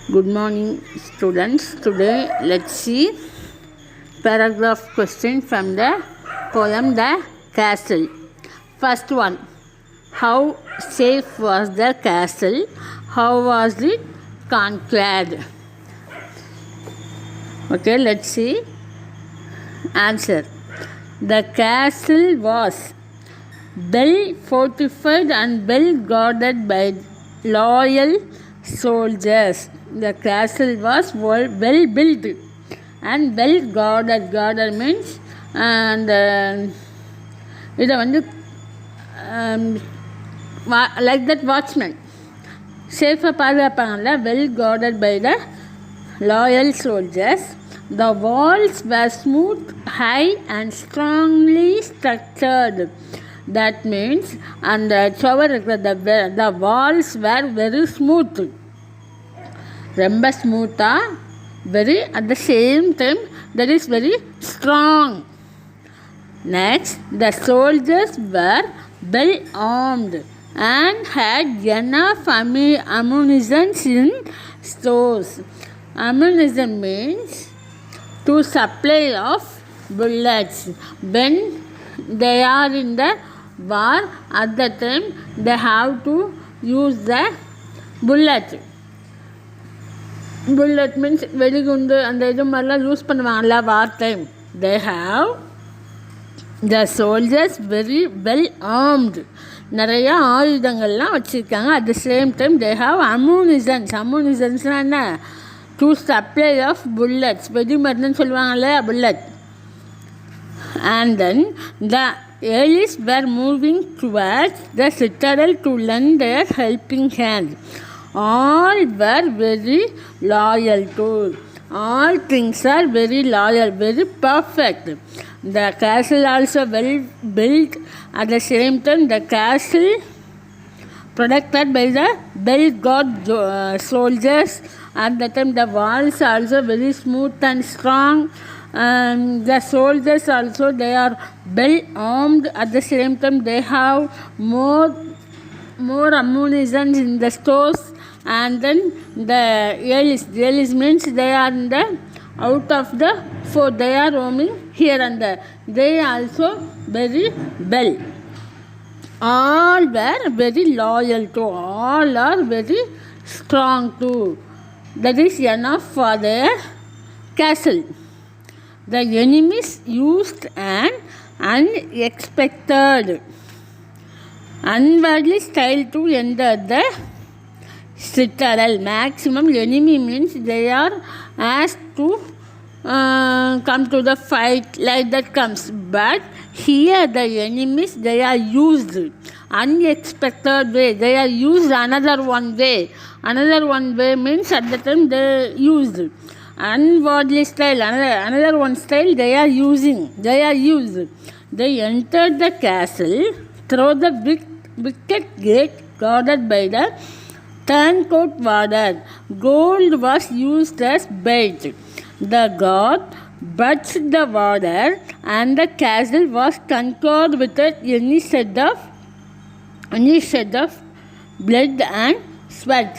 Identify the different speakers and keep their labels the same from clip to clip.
Speaker 1: Good morning, students. Today, let's see paragraph question from the poem The Castle. First one. How safe was the castle? How was it conquered? Okay, let's see. Answer. The castle was well fortified and well guarded by loyal soldiers. The castle was well built and well guarded. Guarded means and இதை வந்து like that watchman சேஃபாக பாதுகாப்பாங்கல்ல, well guarded by the loyal soldiers. The walls were smooth, high and strongly structured. That means அந்த சுவர் இருக்கிற the walls were very smooth, ரொம்ப ஸ்மூத்தாக, very at the same time that is very strong. Next, the soldiers were well armed and had enough ammunition in stores. Ammunition means to supply of bullets. When they are in the war, at the time they have to use the bullet. Bullet means வெடிகுண்டு அந்த இது மாதிரிலாம் use பண்ணுவாங்கல்ல வார் time. They have the soldiers very well armed. நிறையா ஆயுதங்கள்லாம் வச்சுருக்காங்க. At the same time they have ammunitions. Ammunitionsனால் என்ன? To supply of bullets. வெடிமருந்துன்னு சொல்லுவாங்கல்ல, bullet. And then the allies were moving towards the citadel to lend their helping hand. All were very loyal too. All things are very loyal, very perfect. The castle also well built. At the same time, the castle protected by the well-guarded soldiers. At the time, the walls also very smooth and strong. The soldiers also, they are well armed. At the same time, they have more ammunition in the stores. And then the allies means they are in the out of the fort. They are roaming here and there. They also very well. All were very loyal too. All are very strong too. That is enough for their castle. The enemies used an unexpected, unworldly style to enter the citadel. Maximum enemy means they are asked to come to the fight, like that comes. But here the enemies, they are used unexpected way. They are used another one way. Another one way means at the time they used unworldly style. Another one style they are using. They are used. They entered the castle through the wicket gate guarded by the turncoat warder. Gold was used as bait. The guard budged the warder and the castle was conquered without any shed of blood and sweat.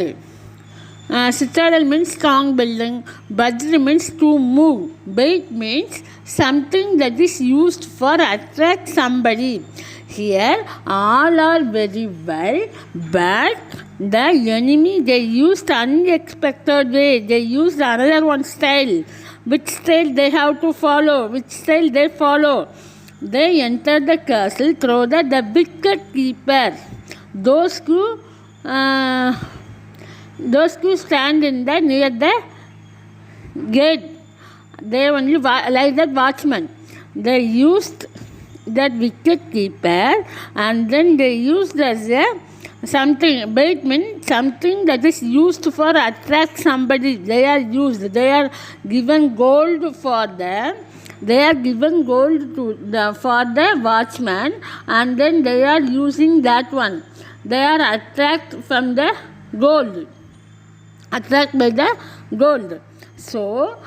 Speaker 1: Citadel means strong building. Budged means to move. Bait means something that is used for attract somebody. Here all are very well, but the enemy, they used unexpected way. They used another one style. Which style they have to follow? Which style they follow? They entered the castle through the wicket keeper. Those who stand in the near the gate, they only like that watchman. They used that wicket keeper, and then they used as a something. Bait means something that is used for attract somebody. They are used. They are given gold for them. They are given gold for the watchman, and then they are using that one. They are attract from the gold. Attract by the gold. So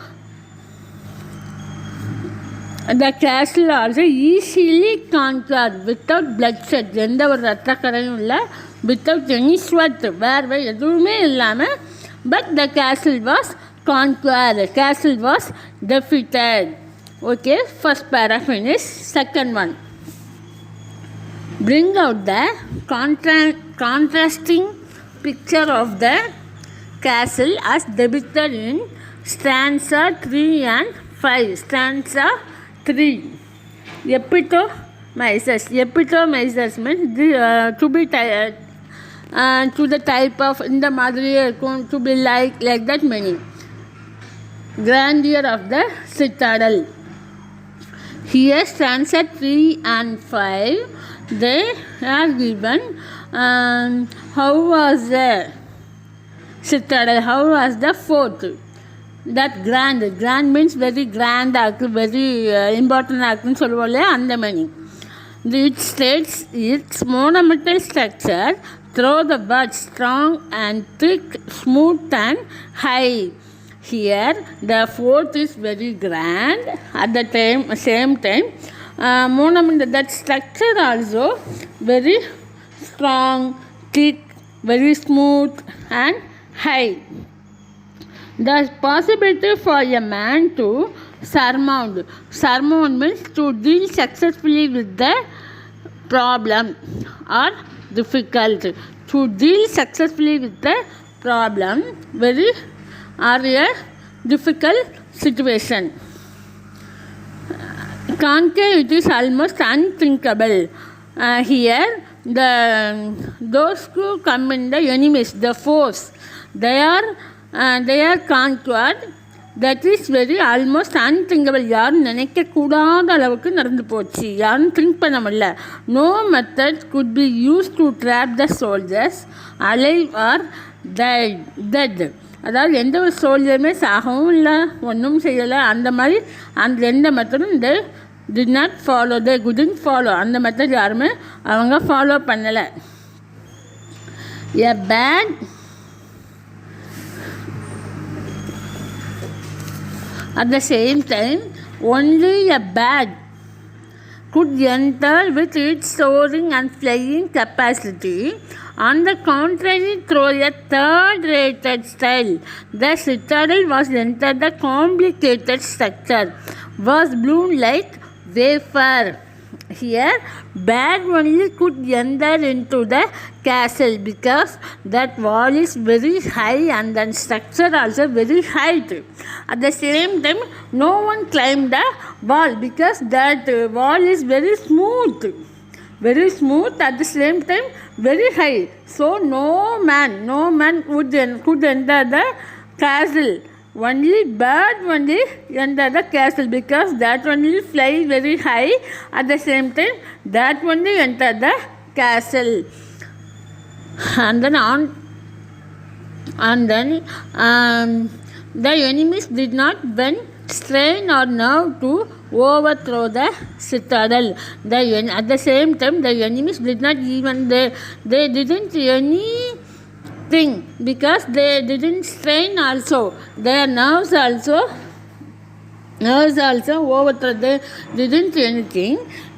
Speaker 1: the castle also easily conquered without bloodshed. எந்த ஒரு ரத்தக்கரையும் இல்லை, without any sweat, வேர்வை எதுவுமே இல்லாமல் but the castle was conquered. The castle was defeated. Okay, first para finish. Second one. Bring out the contrasting picture of the castle as depicted in stanza 3 and 5. Stanza 3. Epitomizes means to be to the type of இந்த மாதிரி இருக்கும், to be like that meaning. Grandeur of the citadel. Here stanza 3 and 5 they are given how was the citadel, how was the fort, that grand means very grand act, very important act னு சொல்லுவோம்ல அந்த meaning. It states its monumental structure through the words strong and thick, smooth and high. Here the fort is very grand, at the same time monument, that structure also very strong, thick, very smooth and high. The possibility for a man to surmount means to deal successfully with the problem or difficult, to deal successfully with the problem very or a difficult situation. Conquer it is almost unthinkable. Here those who come in, the enemies, the foes, they are conquered. That is very almost unthinkable. யாரும் நினைக்கக்கூடாத அளவுக்கு நடந்து போச்சு, யாரும் think பண்ண முடியல. No method could be used to trap the soldiers alive or dead. அதாவது எந்த ஒரு சோல்ஜருமே சாகவும் இல்லை, ஒன்றும் செய்யலை. அந்த மாதிரி அந்த எந்த மெத்தடும் they did not follow, they couldn't follow. அந்த மெத்தட் யாருமே அவங்க ஃபாலோ பண்ணலை. A bad at the same time only a bag could enter with its soaring and flying capacity. On the contrary, through a third-rated style, the citadel was entered. The complicated structure was blown like wafer. Here, bad only could enter into the castle because that wall is very high and the structure also very high. At the same time, no one climbed the wall because that wall is very smooth, at the same time very high. So no man could enter the castle. Only bird enter the castle because that only fly very high. At the same time, that only enter the castle. And then the enemies did not bend, strain or nerve to overthrow the citadel. At the same time, the enemies did not even they didn't anything because they didn't strain also, their nerves also overthrow. They didn't anything.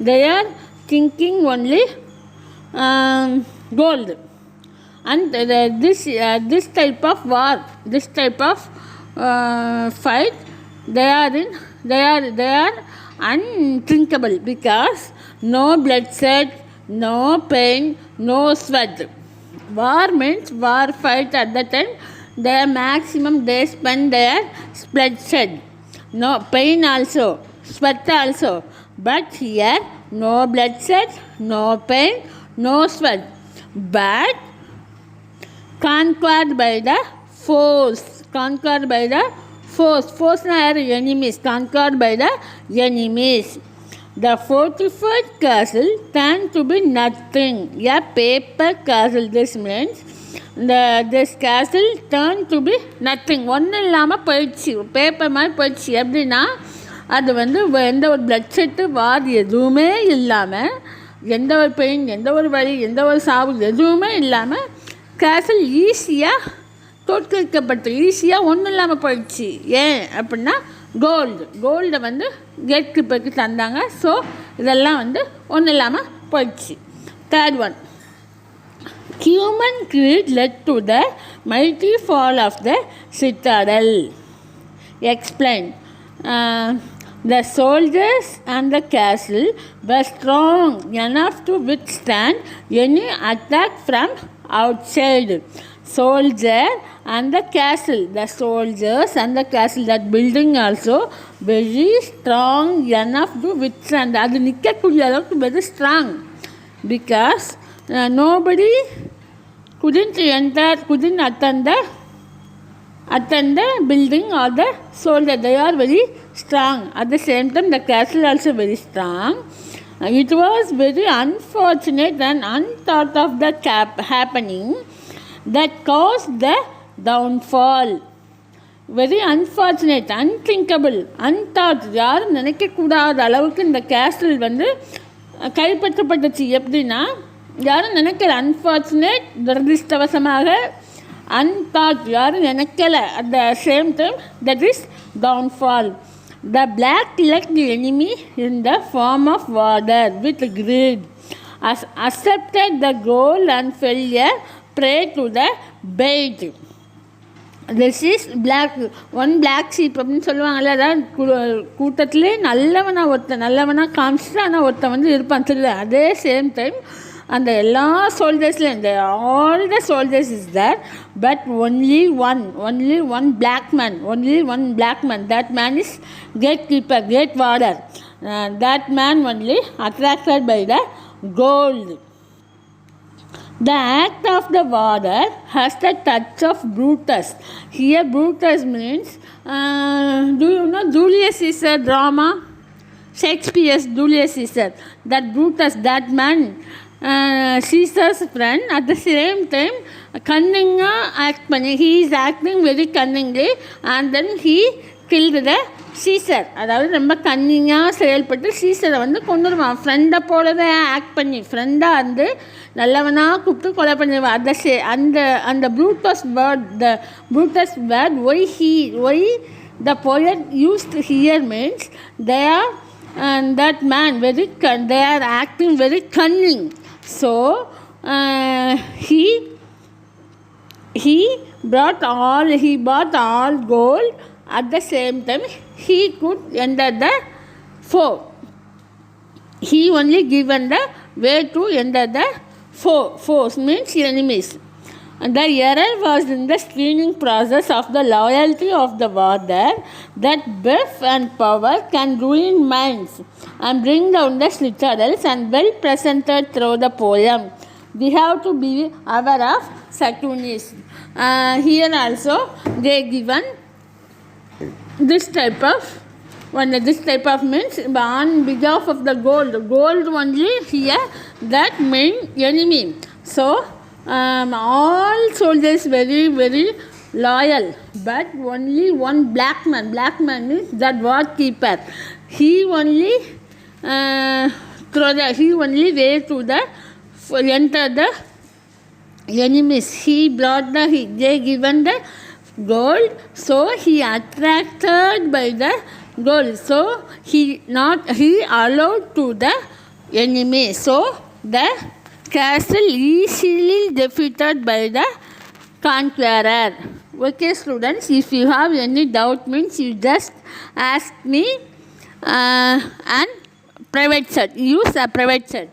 Speaker 1: They are thinking only gold. And this type of war, this type of fight, they are unthinkable because no bloodshed, no pain, no sweat. War means war fight. At that time, their maximum they spend their bloodshed, no pain also, sweat also. But here, no bloodshed, no pain, no sweat, but conquered by the foes. Foes are enemies. Conquered by the enemies. The fortified castle turned to be nothing. A paper castle. This means this castle turned to be nothing. ஒன்றும் இல்லாமல் போயிடுச்சு, paper மாதிரி போயிடுச்சு. எப்படின்னா அது எந்த ஒரு blood வார் எதுவுமே இல்லாமல், எந்த ஒரு பெயின், எந்த ஒரு வலி, எந்த ஒரு சாவு எதுவுமே இல்லாமல் கேசல் ஈஸியாக தோற்கடிக்கப்பட்டு ஈஸியாக ஒன்றும் இல்லாமல் போயிடுச்சு. ஏன் அப்படின்னா கோல்டை கேட் கீப்பருக்கு தந்தாங்க. ஸோ இதெல்லாம் ஒன்றும் இல்லாமல் போயிடுச்சு. Third one, human greed led to the mighty fall of the citadel. Explain. The soldiers and the castle were strong enough to withstand any attack from outside. Soldier and the castle, the soldiers and the castle, that building also very strong enough to withstand. அது நிற்கக்கூடிய அளவுக்கு very strong, because nobody couldn't attend the building or the soldier. They are very strong. At the same time, the castle also very strong. It was very unfortunate and unthought of the happening that caused the downfall. Very unfortunate, unthinkable, unthought. யாரும் நினைக்கக்கூடாத அளவுக்கு இந்த castle வந்து கைப்பற்றப்பட்டுச்சு. எப்படின்னா யாரும் நினைக்கல. Unfortunate, துரதிருஷ்டவசமாக. Unthought, யாரும் நினைக்கல. At the same time, that is downfall. The black-legged enemy in the form of water with greed accepted the goal and fell a prey to the bait. This is black, one black sheep அப்படின்னு சொல்லுவாங்கல்ல. அதான் கூட்டத்திலே நல்லவனாக காமிச்சிட்டு ஆனால் ஒருத்தன் வந்து இருப்பான் சொல்லு. அதே சேம் டைம் அந்த எல்லா சோல்ஜர்ஸ்லையும் all the soldiers is there, but only one black man. That man is gatekeeper, gate warder. That man only attracted by the gold. The act of the warder has the touch of Brutus. Here Brutus means, do you know Julius Caesar drama? Shakespeare's Julius Caesar. That Brutus, that man, Caesar's friend, at the same time cunning act பண்ணி, he is acting very cunningly, and then he killed the Caesar. அதாவது ரொம்ப கன்னிங்காக செயல்பட்டு சீசரை வந்து கொண்டுருவான். ஃப்ரெண்டை போலவே act பண்ணி, ஃப்ரெண்டாக வந்து நல்லவனாக கூப்பிட்டு கொலை பண்ணிடுவான். அந்த Brutus word why the poet used here means they are that man they are acting very cunning. So he bought all gold. At the same time, he could enter the foe. He only given the way to enter the foes means enemies. And the error was in the screening process of the loyalty of the warder, that birth and power can ruin minds and bring down the citadels, and well presented through the poem. We have to be aware of Saturnius. Here also they given this type of means on behalf of the gold only here, that main enemy. So all soldiers very very loyal, but only one black man is that war keeper. He only way to the enter the enemies. He brought they given the gold, so he attracted by the gold, so he allowed to the enemy, so the castle easily defeated by the conqueror. Okay students, if you have any doubt means you just ask me, and private chat, use a private chat.